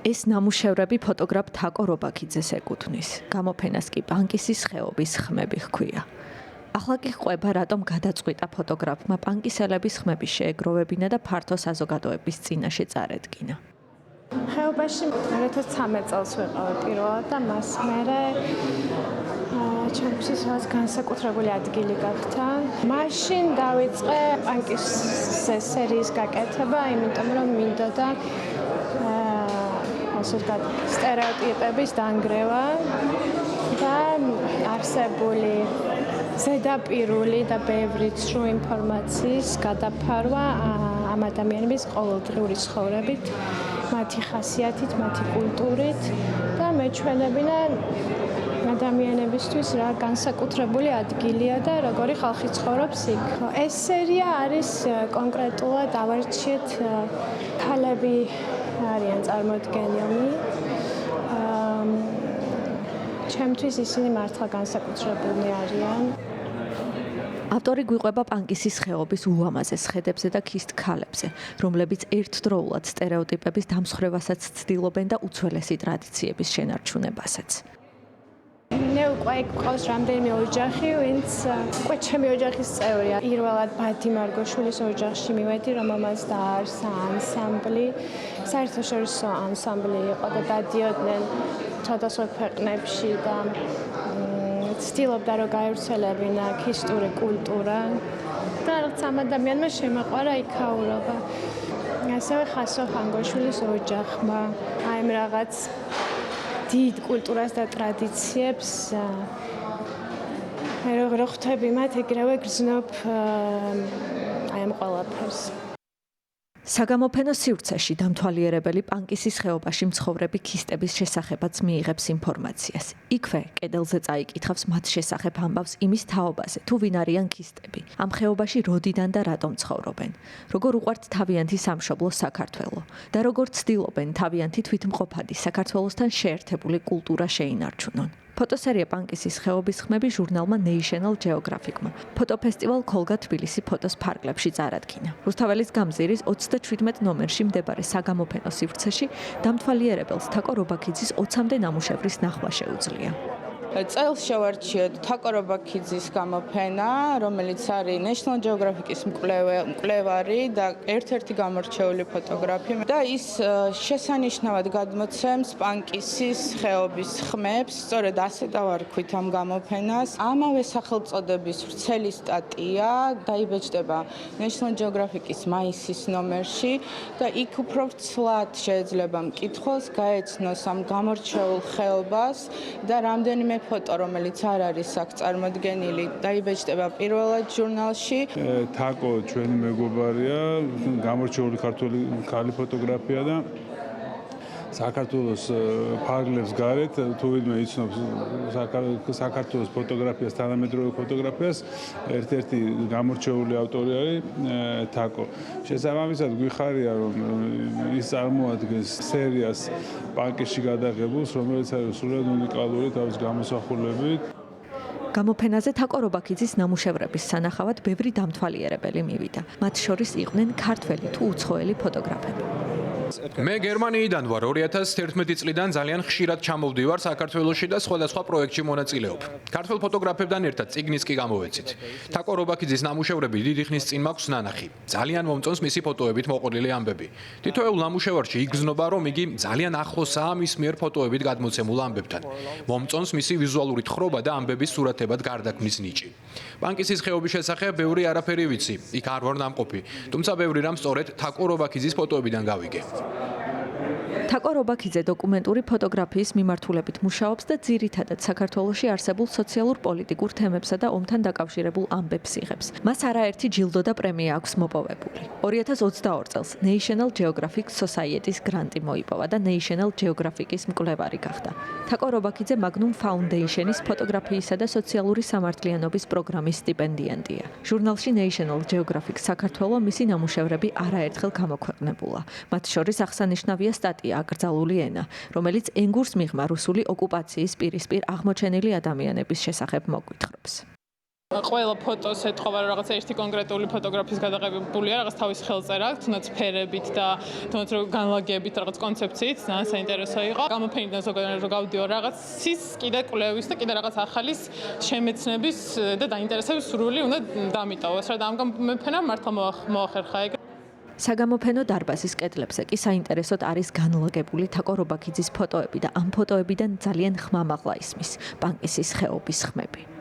ეს ნამუშევრები ფოტოგრაფ თაკო რობაქიძეს ეკუთვნის. გამოფენას კი პანკისის ხეობის ხმები ჰქვია. ახლა კი ყვება, რატომ გადაწყვიტა ფოტოგრაფმა პანკისელების ხმები შეეგროვებინა და ფართო საზოგადოების წინაშე წარედგინა. ხეობაში 2013 წელს ვიყავი პირველად და მას მერე ჩემთვის რაღაც განსაკუთრებული ადგილი გახდა. მაშინ დავიწყე პანკის სერიის გაკეთება, იმიტომ რომ მინდოდა ასე ვთქვათ, სტერეოტიპების დანგრევა და არსებული ზედაპირული და ბევრი ცრუ ინფორმაციის გადაფარვა ამ ადამიანების ყოველდღიური ცხოვრებით, მათი ხასიათით, მათი კულტურით და მეჩვენებინა ადამიანებისთვის რა განსაკუთრებული ადგილია და როგორი ხალხი ცხოვრობს იქ. ეს სერია არის კონკრეტულად ავარჩიეთ ქალები არიან წარმოდგენილნი. ჩემთვის ისინი მართლა განსაკუთრებულნი არიან. ავტორი გვიყვება პანკისის ხეობის ულამაზეს ხედებზე და ქისტ ქალებზე, რომლებიც ერთდროულად სტერეოტიპების დამსხვრევასაც ცდილობენ და უცველესი ტრადიციების შენარჩუნებასაც. მე უკვე იქ მყავს რამდენიმე ოჯახი, ვინც უკვე ჩემი ოჯახის წევრია. პირველად ბადი მარგოშვილის ოჯახში მივედი, რომელმაც დააარსა ანსამბლი, საერთაშორისო ანსამბლი იყო და დადიოდნენ სხვადასხვა ქვეყნებში და ცდილობდა რომ გაევრცელებინა ქისტური კულტურა და რაღაც ამ ადამიანმა შემაყვარა იქაურობა. ასევე ხასო ხანგოშვილის ოჯახმა აი ამ რაღაც დიდ კულტურას და ტრადიციებს რო ხვდები მათ ეგრევე გრძნობ აი ამ ყველაფერს. საგამოფენო სივრცეში დამთვალიერებელი პანკისის ხეობაში მცხოვრები ქისტების შესახებაც მიიღებს ინფორმაციას. იქვე კედელზე წაიკითხავს მათ შესახებ ამბავს იმის თაობაზე, თუ ვინ არიან ქისტები, ამ ხეობაში როდიდან და რატომ ცხოვრობენ, როგორ უყვართ თავიანთი სამშობლო საქართველო და როგორ ცდილობენ თავიანთი თვითმყოფადი საქართველოსთან შეერთებული კულტურა შეინარჩუნონ. ფოტოსერია პანკისის ხეობის ხმები ჟურნალმა National Geographic-მა ფოტოფესტივალ ქოლგა თბილისი ფოტოს ფარგლებში წარადგინა. რუსთაველის გამზირის 37 ნომერში მდებარე საგამოფენო სივრცეში დამთვალიერებელს თაკო რობაქიძის 20-მდე ნამუშევრის ნახვა შეუძლია. წელს შევარჩიეთ თაკო რობაქიძის გამოფენა, რომელიც არის National Geographic-ის მკვლევარი და ერთ-ერთი გამორჩეული ფოტოგრაფი და ის შესანიშნავად გადმოცემს პანკისის ხეობის ხმებს, სწორედ ასე დავარქვით ამ გამოფენას. ამავე სახელწოდების ვრცელი სტატია დაიბეჭდება National Geographic-ის მაისის ნომერში და იქ უფრო ვრცლად შეიძლება მკითხველს გაეცნოს ამ გამორჩეულ ხეობას და რამდენიმე ფოტო, რომელიც არ არის აქ წარმოდგენილი, დაიბეჭდება პირველად ჟურნალში. თაკო ჩვენი მეგობარია, გამორჩეული ქართველი ქალი ფოტოგრაფია და საქართველოს ფარგლებს გარეთ თუ ვინმე იცნობს საქართველოს ფოტოგრაფიას, თანამედროვე ფოტოგრაფიას, ერთ-ერთი გამორჩეული ავტორი არის თაკო. შესაბამისად გვიხარია, რომ ის წარმოადგენს სერიას პანკისში გადაღებულს, რომელიც არის სრულად უნიკალური თავის გამოსახულებით. გამოფენაზე თაკო რობაქიძის ნამუშევრების სანახავად ბევრი დამთვალიერებელი მივიდა. მათ შორის იყვნენ ქართველი თუ უცხოელი ფოტოგრაფები. მე გერმანიიდან ვარ 2011 წლიდან ძალიან ხშირად ჩამოვდივარ საქართველოში და სხვადასხვა პროექტში მონაწილეობ. ქართველ ფოტოგრაფებთან ერთად წიგნის კი გამოვეცით. თაკო რობაქიძის ნამუშევრები დიდი ხნის წინ მაქვს ნანახი. ძალიან მომწონს მისი ფოტოებით მოყოლილი ამბები. თითოეულ ნამუშევარში იგრძნობა, რომ იგი ძალიან ახლოსაა მის მიერ ფოტოებით გადმოცემულ ამბებთან. მომწონს მისი ვიზუალური თხრობა და ამბების სურათებად გარდაქმნის ნიჭი. პანკისის ხეობის შესახებ ბევრი არაფერი ვიცი. იქ არ ვარ ნამყოფი, თუმცა ბევრი რამ სწორედ თაკო რობაქიძის ფოტოებიდან გავიგე. თაკო რობაქიძე დოკუმენტური ფოტოგრაფიის მიმართულებით მუშაობს და ძირითადად საქართველოში არსებულ სოციალურ-პოლიტიკურ თემებსა და ომთან დაკავშირებულ ამბებს იღებს. მას არაერთი ჯილდო და პრემია აქვს მოპოვებული. 2022 წელს National Geographic Society-ს გრანტი მოიპოვა და National Geographic-ის მკვლევარი გახდა. თაკო რობაქიძე Magnum Foundation-ის ფოტოგრაფიისა და სოციალური სამართლიანობის პროგრამის სტიპენდიანტია. ჟურნალში National Geographic საქართველო მისი ნამუშევრები არაერთხელ გამოქვეყნებულა. მათ შორის აღსანიშნავია სტატია აკრძალული ენა, რომელიც ენგურს მიღმა რუსული ოკუპაციის პირისპირ აღმოჩენილი ადამიანების შესახებ მოგვითხრობს. ყველა ფოტოს ეთხოვა რომ რაღაც ერთი კონკრეტული ფოტოგრაფის გადაღებულია, რაღაც თავის ხელწერა აქვს, თუნდაც ფერებით და თუნდაც რომ განლაგებით, რაღაც კონცეფციით, საინტერესო იყო. გამოფენიდან ზოგადად რომ გავდიო რაღაცის კიდე კვლევის და კიდე რაღაც ახალის შემეცნების და დაინტერესების სურვილი უნდა დამიტოვოს, რა და ამ გამოფენამ მართლა მოახერხა ეგ. საგამოფენო დარბაზის კედლებზე კი საინტერესოდ არის განლაგებული თაკო რობაქიძის ფოტოები და ამ ფოტოებიდან ძალიან ხმამაღლა ისმის პანკისის ხეობის ხმები.